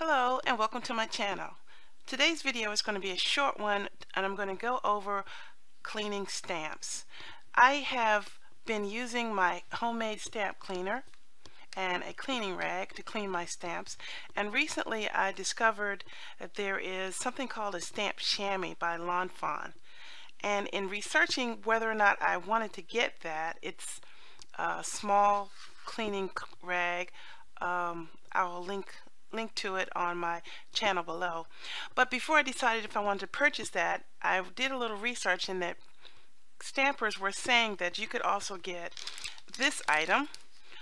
Hello and welcome to my channel. Today's video is going to be a short one and I'm going to go over cleaning stamps. I have been using my homemade stamp cleaner and a cleaning rag to clean my stamps, and recently I discovered that there is something called a stamp chamois by Lawn Fawn, and in researching whether or not I wanted to get that, it's a small cleaning rag. I'll link to it on my channel below. But before I decided if I wanted to purchase that, I did a little research, and that stampers were saying that you could also get this item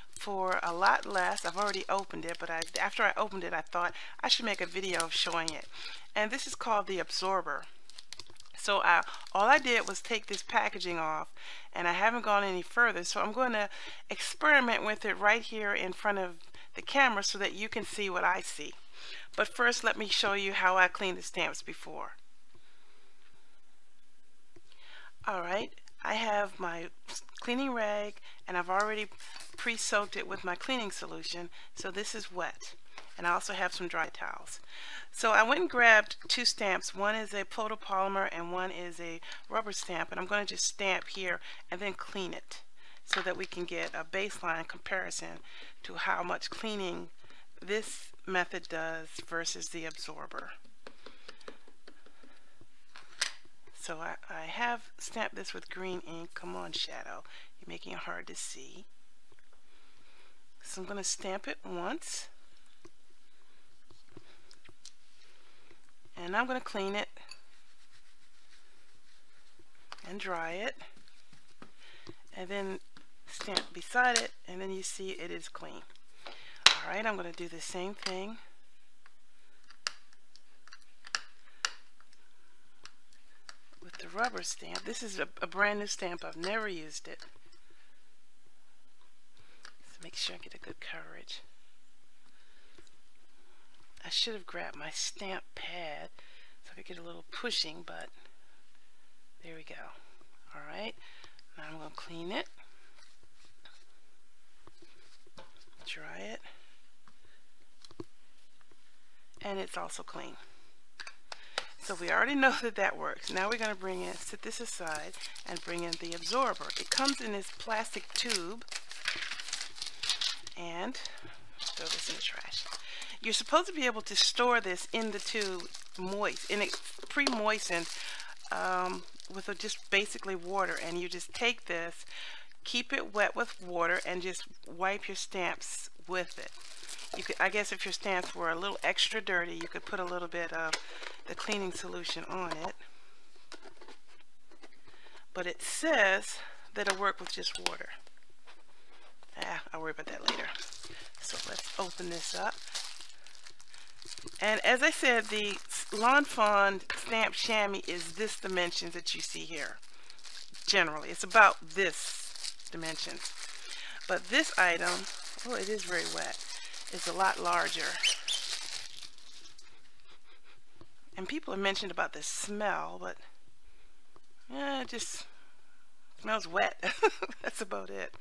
for a lot less. I've already opened it, but after I opened it I thought I should make a video showing it. And this is called the absorber. So all I did was take this packaging off, and I haven't gone any further, so I'm going to experiment with it right here in front of the camera so that you can see what I see. But first, let me show you how I cleaned the stamps before. Alright, I have my cleaning rag and I've already pre-soaked it with my cleaning solution, so this is wet. And I also have some dry towels. So I went and grabbed two stamps. One is a photopolymer and one is a rubber stamp, and I'm going to just stamp here and then clean it so that we can get a baseline comparison to how much cleaning this method does versus the absorber. So I have stamped this with green ink. Come on, shadow, you're making it hard to see. So I'm going to stamp it once, and I'm going to clean it and dry it, and then stamp beside it, and then you see it is clean. Alright, I'm going to do the same thing with the rubber stamp. This is a brand new stamp. I've never used it. So make sure I get a good coverage. I should have grabbed my stamp pad so I could get a little pushing, but there we go. Alright, now I'm going to clean it, dry it, and it's also clean. So we already know that that works. Now we're going to set this aside and bring in the absorber. It comes in this plastic tube, and throw this in the trash. You're supposed to be able to store this in the tube moist, and it's pre-moistened with just basically water, and you just take this, keep it wet with water, and just wipe your stamps with it. You could, I guess if your stamps were a little extra dirty, you could put a little bit of the cleaning solution on it. But it says that it'll work with just water. I'll worry about that later. So let's open this up. And as I said, the Lawn Fawn stamp chamois is this dimensions that you see here. Generally, it's about this dimensions. But this item, oh, it is very wet, is a lot larger. And people have mentioned about the smell, but it just smells wet. That's about it.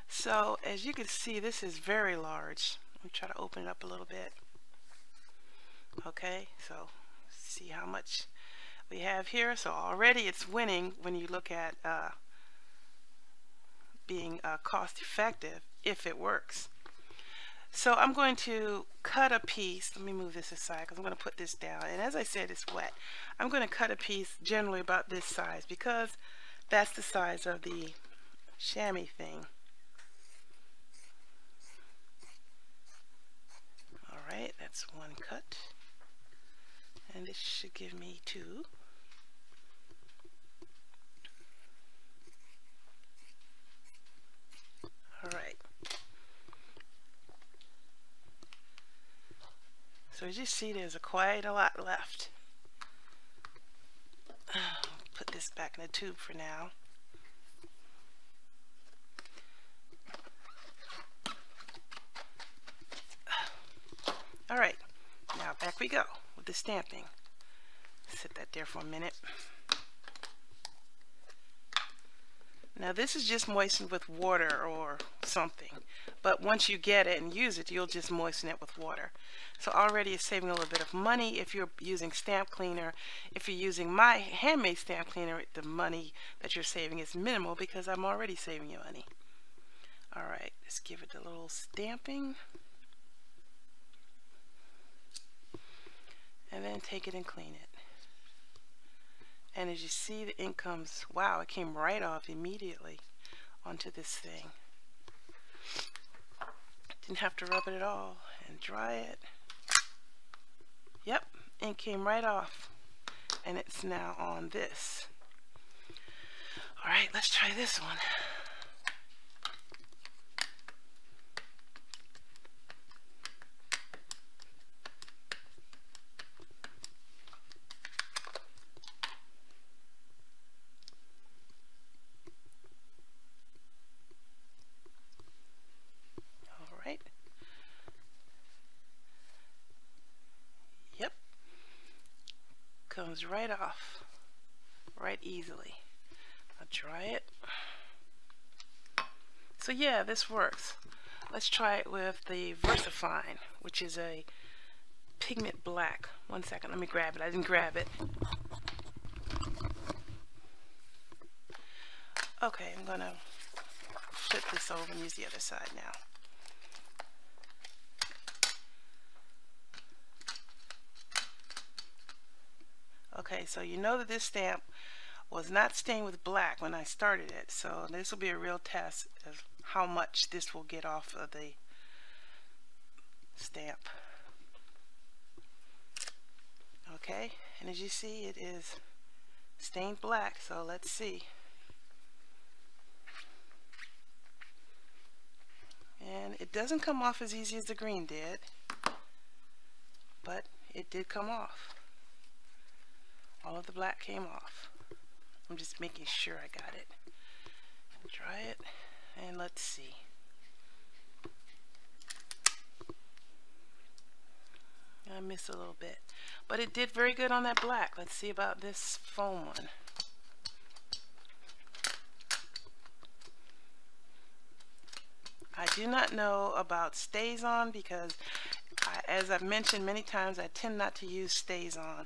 So as you can see, this is very large. Let me try to open it up a little bit. Okay, so see how much we have here. So already it's winning when you look at being cost effective if it works. So I'm going to cut a piece. Let me move this aside because I'm going to put this down, and as I said, it's wet. I'm going to cut a piece generally about this size because that's the size of the chamois thing. Alright, that's one cut, and this should give me two. Alright. So as you see, there's quite a lot left. Put this back in the tube for now. Alright, now back we go with the stamping. Sit that there for a minute. Now this is just moistened with water or something. But once you get it and use it, you'll just moisten it with water. So already it's saving a little bit of money if you're using stamp cleaner. If you're using my handmade stamp cleaner, the money that you're saving is minimal because I'm already saving you money. Alright, let's give it a little stamping. And then take it and clean it. And as you see, the ink comes, wow, it came right off immediately onto this thing. Didn't have to rub it at all. And dry it. Yep, ink came right off. And it's now on this. Alright, let's try this one. Alright. Yep. Comes right off. Right easily. I'll dry it. So yeah, this works. Let's try it with the VersaFine, which is a pigment black. One second, let me grab it. I didn't grab it. Okay, I'm gonna flip this over and use the other side now. Okay, so you know that this stamp was not stained with black when I started it, so this will be a real test of how much this will get off of the stamp. Okay, and as you see, it is stained black, so let's see. And it doesn't come off as easy as the green did, but it did come off. All of the black came off. I'm just making sure I got it. Dry it, and let's see. I missed a little bit, but it did very good on that black. Let's see about this foam one. I do not know about StazOn because, as I've mentioned many times, I tend not to use StazOn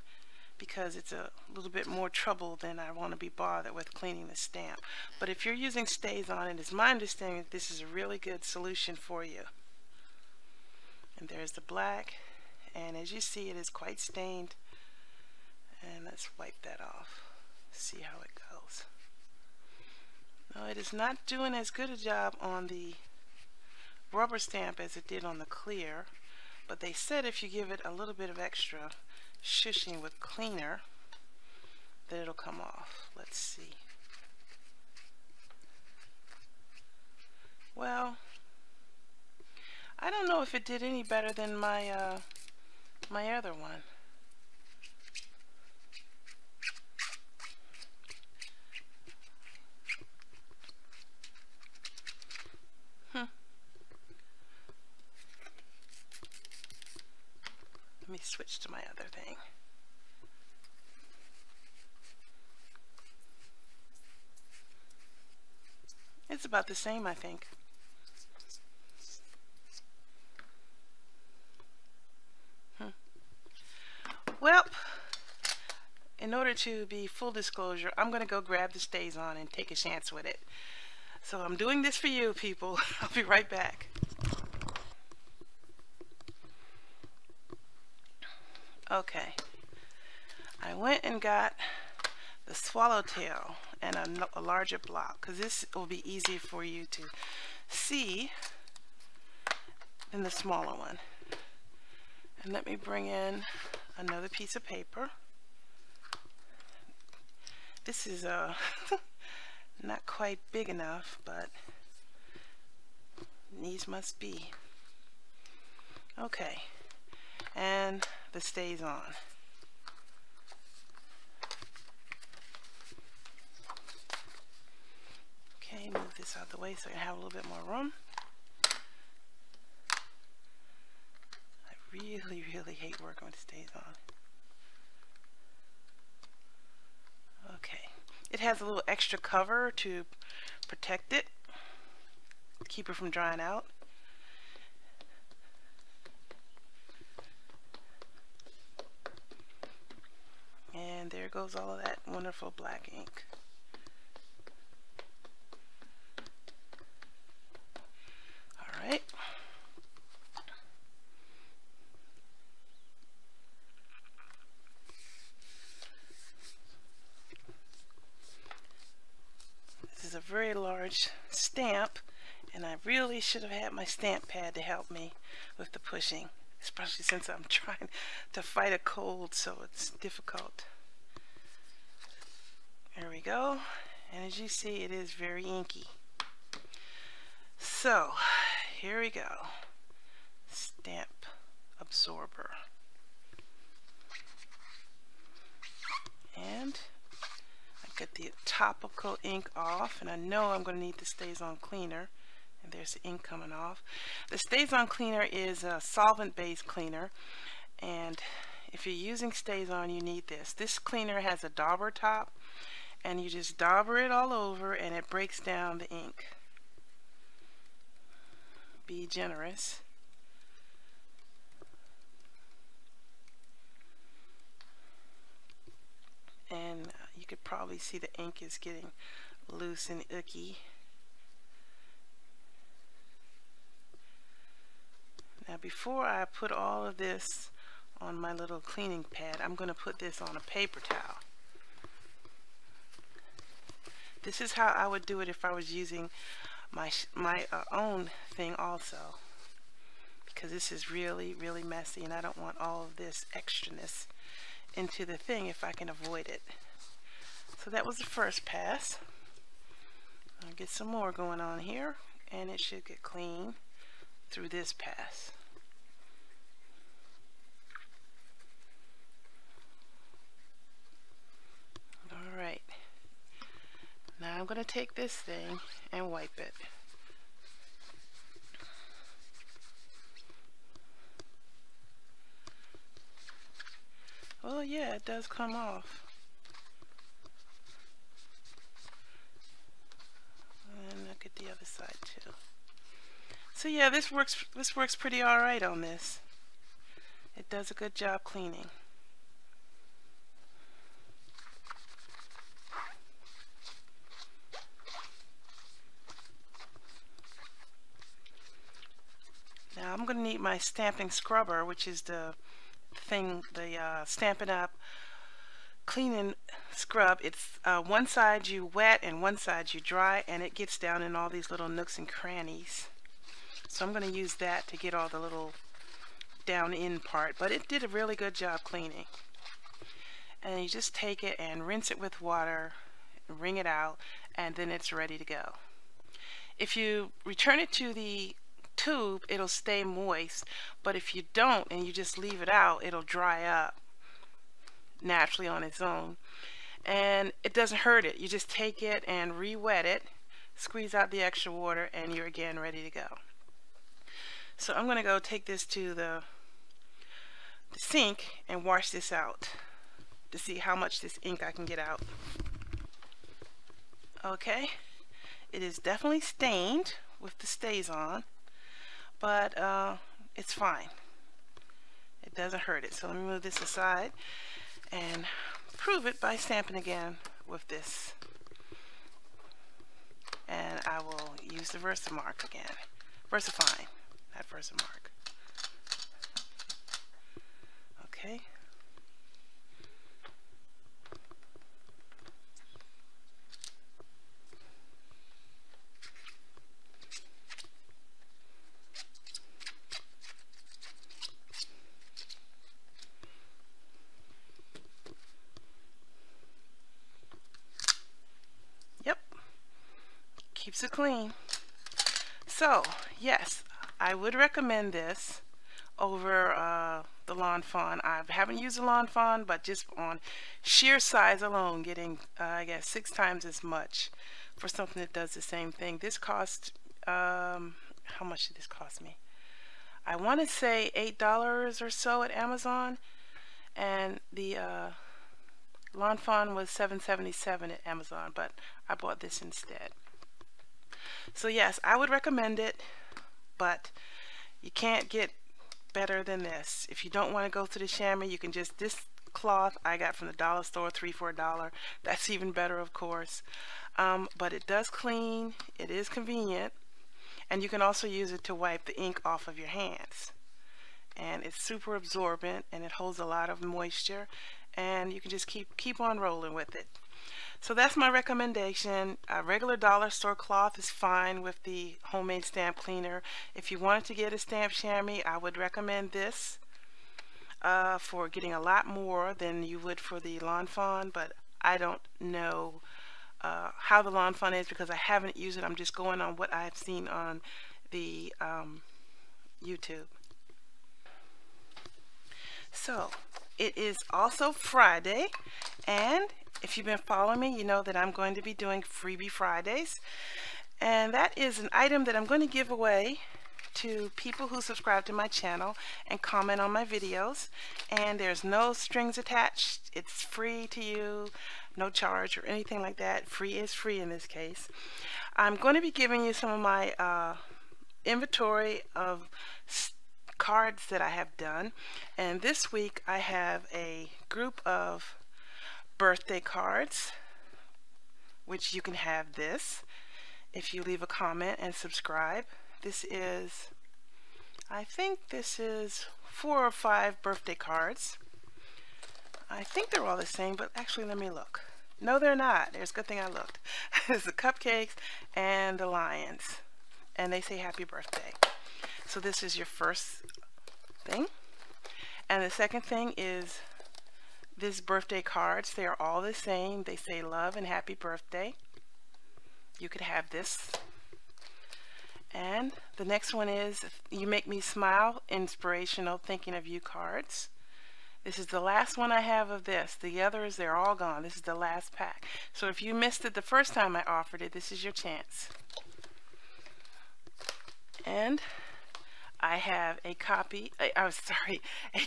because it's a little bit more trouble than I want to be bothered with cleaning the stamp. But if you're using StazOn, it is my understanding that this is a really good solution for you. And there's the black, and as you see, it is quite stained. And let's wipe that off, see how it goes. No, it is not doing as good a job on the rubber stamp as it did on the clear, but they said if you give it a little bit of extra shushing with cleaner that it'll come off. Let's see. Well, I don't know if it did any better than my my other one. Let me switch to my other thing. It's about the same, I think. Well, in order to be full disclosure, I'm going to go grab the StazOn and take a chance with it. So I'm doing this for you, people. I'll be right back. Okay, I went and got the swallowtail and a larger block because this will be easier for you to see than the smaller one. And let me bring in another piece of paper. This is not quite big enough, but needs must be. Okay, and the StazOn. Okay, move this out of the way so I can have a little bit more room. I really, really hate working with StazOn. Okay, it has a little extra cover to protect it. keep it from drying out. And there goes all of that wonderful black ink. All right. This is a very large stamp, and I really should have had my stamp pad to help me with the pushing, especially since I'm trying to fight a cold, so it's difficult. There we go. And as you see, it is very inky. So here we go. Stamp absorber. And I get the topical ink off, and I know I'm going to need the StazOn cleaner. And there's the ink coming off. The StazOn cleaner is a solvent-based cleaner, and if you're using StazOn, you need this. This cleaner has a dauber top, and you just dauber it all over, and it breaks down the ink. Be generous. And you could probably see the ink is getting loose and icky. Now before I put all of this on my little cleaning pad, I'm going to put this on a paper towel. This is how I would do it if I was using my own thing also, because this is really messy, and I don't want all of this extraness into the thing if I can avoid it. So that was the first pass. I'll get some more going on here, and it should get clean through this pass. Alright, now I'm going to take this thing and wipe it. Well, yeah, it does come off. And look at the other side too. So yeah, this works pretty alright on this. It does a good job cleaning. Now I'm going to need my stamping scrubber, which is the thing, the Stampin' Up! Cleaning scrub. It's one side you wet and one side you dry, and it gets down in all these little nooks and crannies. So I'm going to use that to get all the little down in part, but it did a really good job cleaning. And you just take it and rinse it with water, wring it out, and then it's ready to go. If you return it to the tube, it'll stay moist, but if you don't and you just leave it out, it'll dry up naturally on its own, and it doesn't hurt it. You just take it and re-wet it, squeeze out the extra water, and you're again ready to go. So I'm going to go take this to the sink and wash this out to see how much this ink I can get out. Okay, it is definitely stained with the StazOn, but it's fine. It doesn't hurt it. So let me move this aside and prove it by stamping again with this. And I will use the Versamark again. Versafine, not Versamark. Okay. Keeps it clean. So yes, I would recommend this over the Lawn Fawn. I haven't used the Lawn Fawn, but just on sheer size alone, getting I guess 6 times as much for something that does the same thing. This cost how much did this cost me? I want to say $8 or so at Amazon, and the Lawn Fawn was $7.77 at Amazon, but I bought this instead. So yes, I would recommend it, but you can't get better than this. If you don't want to go to the chamois, you can just, this cloth I got from the dollar store, $3 for $1. That's even better, of course. But it does clean, it is convenient, and you can also use it to wipe the ink off of your hands. And it's super absorbent, and it holds a lot of moisture, and you can just keep on rolling with it. So that's my recommendation. A regular dollar store cloth is fine with the homemade stamp cleaner. If you wanted to get a stamp chamois, I would recommend this for getting a lot more than you would for the Lawn Fawn, but I don't know how the Lawn Fawn is because I haven't used it. I'm just going on what I've seen on the YouTube. So it is also Friday, and if you've been following me, you know that I'm going to be doing Freebie Fridays, and that is an item that I'm going to give away to people who subscribe to my channel and comment on my videos. And there's no strings attached. It's free to you, no charge or anything like that. Free is free in this case. I'm going to be giving you some of my inventory of cards that I have done, and this week I have a group of birthday cards, which you can have this if you leave a comment and subscribe. This is, I think this is 4 or 5 birthday cards. I think they're all the same, but actually let me look. No, they're not. There's a good thing I looked. There's the cupcakes and the lions, and they say happy birthday. So this is your first thing. And the second thing is this birthday cards. They are all the same. They say love and happy birthday. You could have this. And the next one is you make me smile, inspirational thinking of you cards. This is the last one I have of this. The others, they're all gone. This is the last pack. So if you missed it the first time I offered it, this is your chance. And I have a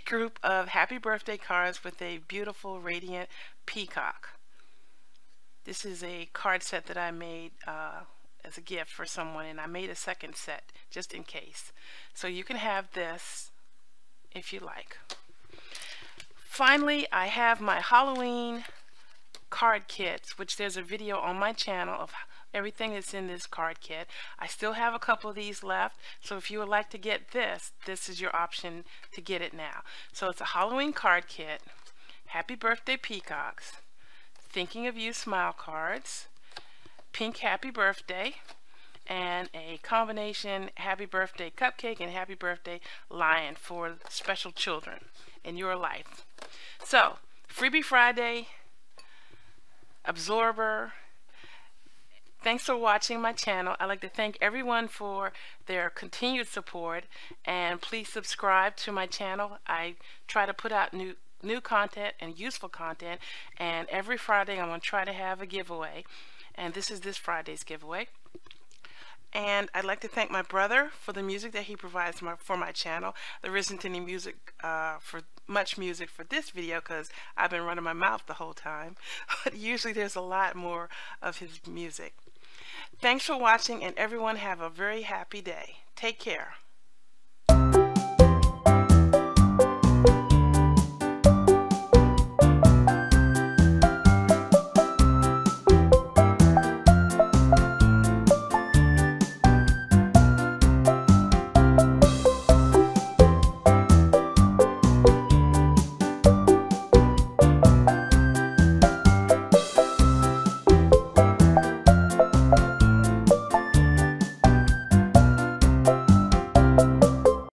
group of happy birthday cards with a beautiful radiant peacock. This is a card set that I made as a gift for someone, and I made a second set just in case. So you can have this if you like. Finally, I have my Halloween card kits, which there's a video on my channel of everything that's in this card kit. I still have a couple of these left, so if you would like to get this, this is your option to get it now. So it's a Halloween card kit, happy birthday peacocks, thinking of you smile cards, pink happy birthday, and a combination happy birthday cupcake and happy birthday lion for special children in your life. So Freebie Friday, Absorber. Thanks for watching my channel. I'd like to thank everyone for their continued support, and please subscribe to my channel. I try to put out new content and useful content, and every Friday I'm going to try to have a giveaway, and this is this Friday's giveaway. And I'd like to thank my brother for the music that he provides for my channel. There isn't any music much music for this video because I've been running my mouth the whole time, but usually there's a lot more of his music. Thanks for watching, and everyone have a very happy day. Take care.